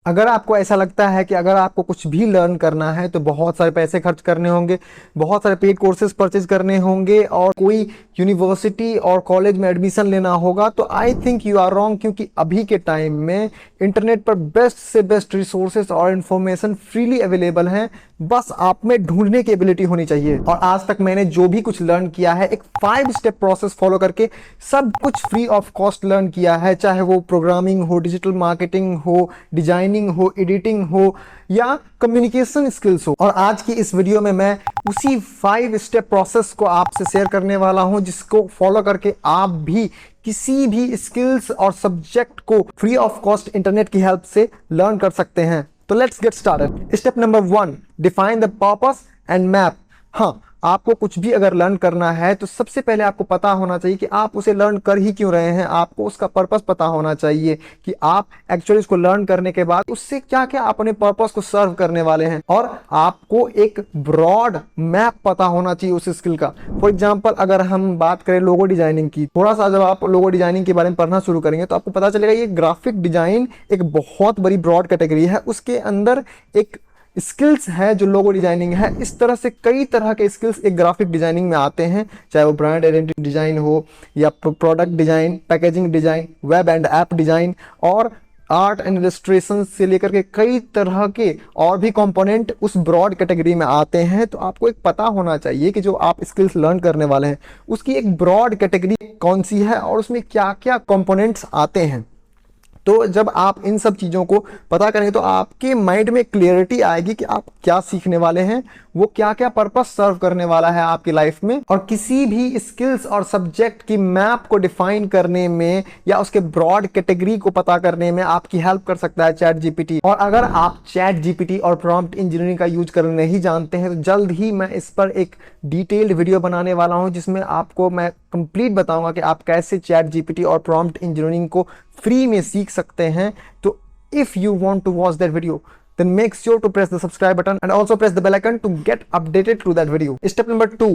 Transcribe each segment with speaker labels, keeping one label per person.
Speaker 1: अगर आपको ऐसा लगता है कि अगर आपको कुछ भी लर्न करना है तो बहुत सारे पैसे खर्च करने होंगे, बहुत सारे पेड कोर्सेज परचेज करने होंगे और कोई यूनिवर्सिटी और कॉलेज में एडमिशन लेना होगा, तो I think you are wrong. क्योंकि अभी के टाइम में इंटरनेट पर बेस्ट से बेस्ट रिसोर्सेज और इन्फॉर्मेशन फ्रीली अवेलेबल हैं। बस आप में ढूंढने की एबिलिटी होनी चाहिए। और आज तक मैंने जो भी कुछ लर्न किया है, एक 5 स्टेप प्रोसेस फॉलो करके सब कुछ फ्री ऑफ कॉस्ट लर्न किया है। चाहे वो प्रोग्रामिंग हो, डिजिटल मार्केटिंग हो, डिजाइनिंग हो, एडिटिंग हो या कम्युनिकेशन स्किल्स हो। और आज की इस वीडियो में मैं उसी 5 स्टेप प्रोसेस को आपसे शेयर करने वाला हूं, जिसको फॉलो करके आप भी किसी भी स्किल्स और सब्जेक्ट को फ्री ऑफ कॉस्ट इंटरनेट की हेल्प से लर्न कर सकते हैं। तो let's get started. Step number 1, define the purpose and map. हाँ, आपको कुछ भी अगर लर्न करना है तो सबसे पहले आपको पता होना चाहिए कि आप उसे लर्न कर ही क्यों रहे हैं। आपको उसका पर्पस पता होना चाहिए कि आप एक्चुअली उसको लर्न करने के बाद उससे क्या क्या अपने पर्पस को सर्व करने वाले हैं। और आपको एक ब्रॉड मैप पता होना चाहिए उस स्किल का। फॉर एग्जाम्पल, अगर हम बात करें लोगो डिजाइनिंग की, थोड़ा सा जब आप लोगो डिजाइनिंग के बारे में पढ़ना शुरू करेंगे तो आपको पता चलेगा ये ग्राफिक डिजाइन एक बहुत बड़ी ब्रॉड कैटेगरी है। उसके अंदर एक स्किल्स है जो लोगो डिजाइनिंग है। इस तरह से कई तरह के स्किल्स एक ग्राफिक डिजाइनिंग में आते हैं, चाहे वो ब्रांड आइडेंटिटी डिजाइन हो या product design, packaging design, web and app design और आर्ट एंड इलस्ट्रेशन से लेकर के कई तरह के और भी कंपोनेंट उस ब्रॉड कैटेगरी में आते हैं। तो आपको एक पता होना चाहिए कि जो आप स्किल्स लर्न करने वाले हैं उसकी एक ब्रॉड कैटेगरी कौन सी है और उसमें क्या क्या कंपोनेंट्स आते हैं। तो जब आप इन सब चीज़ों को पता करेंगे तो आपके माइंड में क्लियरिटी आएगी कि आप क्या सीखने वाले हैं, वो क्या क्या पर्पस सर्व करने वाला है आपकी लाइफ में। और किसी भी स्किल्स और सब्जेक्ट की मैप को डिफाइन करने में या उसके ब्रॉड कैटेगरी को पता करने में आपकी हेल्प कर सकता है चैट जीपीटी। और अगर आप चैट जीपीटी और प्रॉम्प्ट इंजीनियरिंग का यूज करना नहीं जानते हैं तो जल्द ही मैं इस पर एक डिटेल्ड वीडियो बनाने वाला हूं, जिसमें आपको मैं कंप्लीट बताऊंगा कि आप कैसे चैट जीपीटी और प्रॉम्प्ट इंजीनियरिंग को फ्री में सीख सकते हैं। तो if you want to watch that video then make sure to press the subscribe button and also press the bell icon to get updated to that video. Step number 2,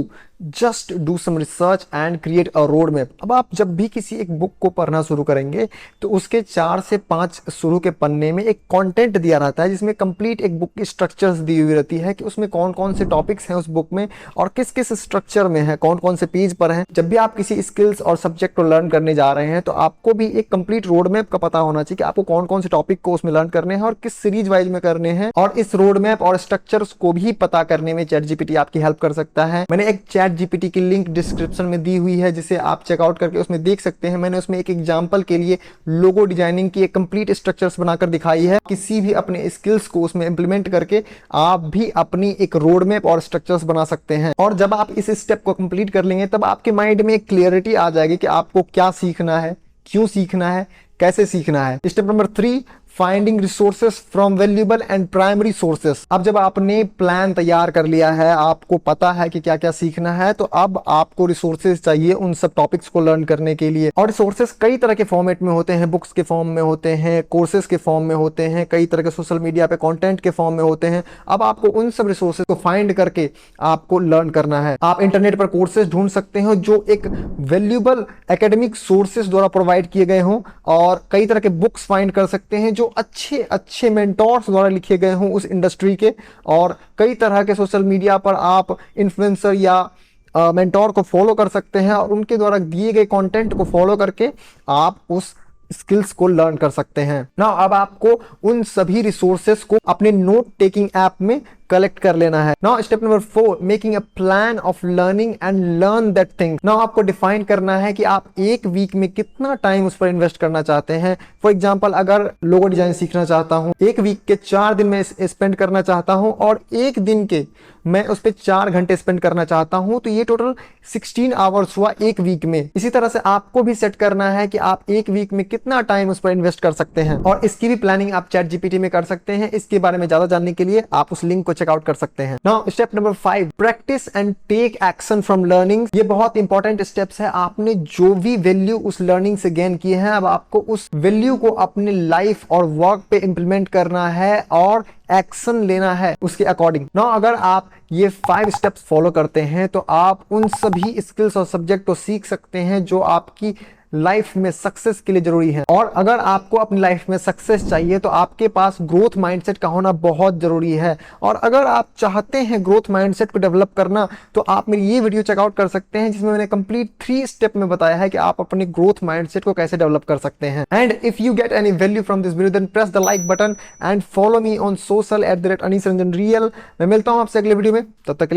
Speaker 1: just do some research and create a road map. अब आप जब भी किसी एक book को पढ़ना शुरू करेंगे तो उसके 4 से 5 शुरू के पन्ने में एक कंटेंट दिया रहता है, जिसमें कंप्लीट एक बुक की स्ट्रक्चर्स दी हुई रहती है कि उसमें कौन कौन से टॉपिक्स हैं उस बुक में और किस किस स्ट्रक्चर में है, कौन कौन से पेज पर हैं। जब भी आप किसी स्किल्स और सब्जेक्ट को लर्न करने जा रहे हैं तो आपको भी एक कंप्लीट रोड मैप का पता होना चाहिए कि आपको कौन कौन से टॉपिक को उसमें लर्न करने हैं और किस सीरीज वाइज में करने हैं। और इस रोड मैप और स्ट्रक्चर्स को भी पता करने में चैट जीपीटी आपकी हेल्प कर सकता है। मैंने एक चैट जीपीटी की लिंक डिस्क्रिप्शन में दी हुई है, जिसे आप चेकआउट करके उसमें देख सकते हैं। मैंने उसमें एक एग्जांपल के लिए लोगो डिजाइनिंग की एक कंप्लीट स्ट्रक्चर्स बनाकर दिखाई है। किसी भी अपने स्किल्स को उसमें इंप्लीमेंट करके आप भी अपनी एक रोड मैप और स्ट्रक्चर्स बना सकते हैं। और जब आप इस स्टेप को कंप्लीट कर लेंगे तब आपके माइंड में एक क्लियरिटी आ जाएगी कि आपको क्या सीखना है, क्यों सीखना है, कैसे सीखना है। Step number 3, finding resources from valuable and primary sources. अब जब आपने प्लान तैयार कर लिया है, आपको पता है कि क्या क्या सीखना है, तो अब आपको रिसोर्सेज चाहिए उन सब टॉपिक्स को लर्न करने के लिए। और रिसोर्सेज कई तरह के फॉर्मेट में होते हैं, बुक्स के फॉर्म में होते हैं, कोर्सेज के फॉर्म में होते हैं, कई तरह के सोशल मीडिया पे कंटेंट के फॉर्म में होते हैं। अब आपको उन सब रिसोर्सेज को फाइंड करके आपको लर्न करना है। आप इंटरनेट पर कोर्सेज ढूंढ सकते हो जो एक वैल्यूएबल एकेडमिक सोर्सेज द्वारा प्रोवाइड किए गए हों, और कई तरह के बुक्स फाइंड कर सकते हैं जो अच्छे अच्छे मेंटोर्स द्वारा लिखे गए हों उस इंडस्ट्री के। और कई तरह के सोशल मीडिया पर आप इन्फ्लुएंसर या मेंटोर को फॉलो कर सकते हैं और उनके द्वारा दिए गए कंटेंट को फॉलो करके आप उस स्किल्स को लर्न कर सकते हैं ना। अब आपको उन सभी रिसोर्सेस को अपने नोट टेकिंग ऐप में कलेक्ट कर लेना है। Now step number 4, making a plan of learning and learn that thing. Now आपको डिफाइन करना है कि आप एक वीक में कितना टाइम उस पर इन्वेस्ट करना चाहते हैं। फॉर एग्जांपल, अगर लोगो डिजाइन सीखना चाहता हूं, एक वीक के 4 दिन में स्पेंड करना चाहता हूं और एक दिन के मैं उस पर 4 घंटे स्पेंड करना चाहता हूं, तो ये टोटल 16 आवर्स हुआ एक वीक में। इसी तरह से आपको भी सेट करना है कि आप एक वीक में कितना टाइम उस पर इन्वेस्ट कर सकते हैं, और इसकी भी प्लानिंग आप चैट जीपीटी में कर सकते हैं। इसके बारे में ज्यादा जानने के लिए आप उस लिंक को चेकआउट कर सकते हैं। Now step number 5, practice and take action from learning. ये बहुत इंपॉर्टेंट स्टेप्स है। आपने जो भी वैल्यू उस लर्निंग से गेन किए हैं, अब आपको उस वैल्यू को अपने लाइफ और वर्क पे इंप्लीमेंट करना है और एक्शन लेना है उसके अकॉर्डिंग। नाउ अगर आप ये 5 स्टेप्स फॉलो करते हैं तो आप उन सभी स्किल्स और सब्जेक्ट को सीख सकते हैं जो आपकी लाइफ में सक्सेस के लिए जरूरी है। और अगर आपको अपनी लाइफ में सक्सेस चाहिए तो आपके पास ग्रोथ माइंडसेट का होना बहुत जरूरी है। और अगर आप चाहते हैं ग्रोथ माइंडसेट को डेवलप करना तो आप मेरी ये वीडियो चेकआउट कर सकते हैं, जिसमें मैंने कंप्लीट 3 स्टेप में बताया है कि आप अपने ग्रोथ माइंडसेट को कैसे डेवलप कर सकते हैं। And if you get any value from this video then press the like button and follow me on social @AnisRanjanReal। मैं मिलता हूं आपसे अगले वीडियो में, तब तक के लिए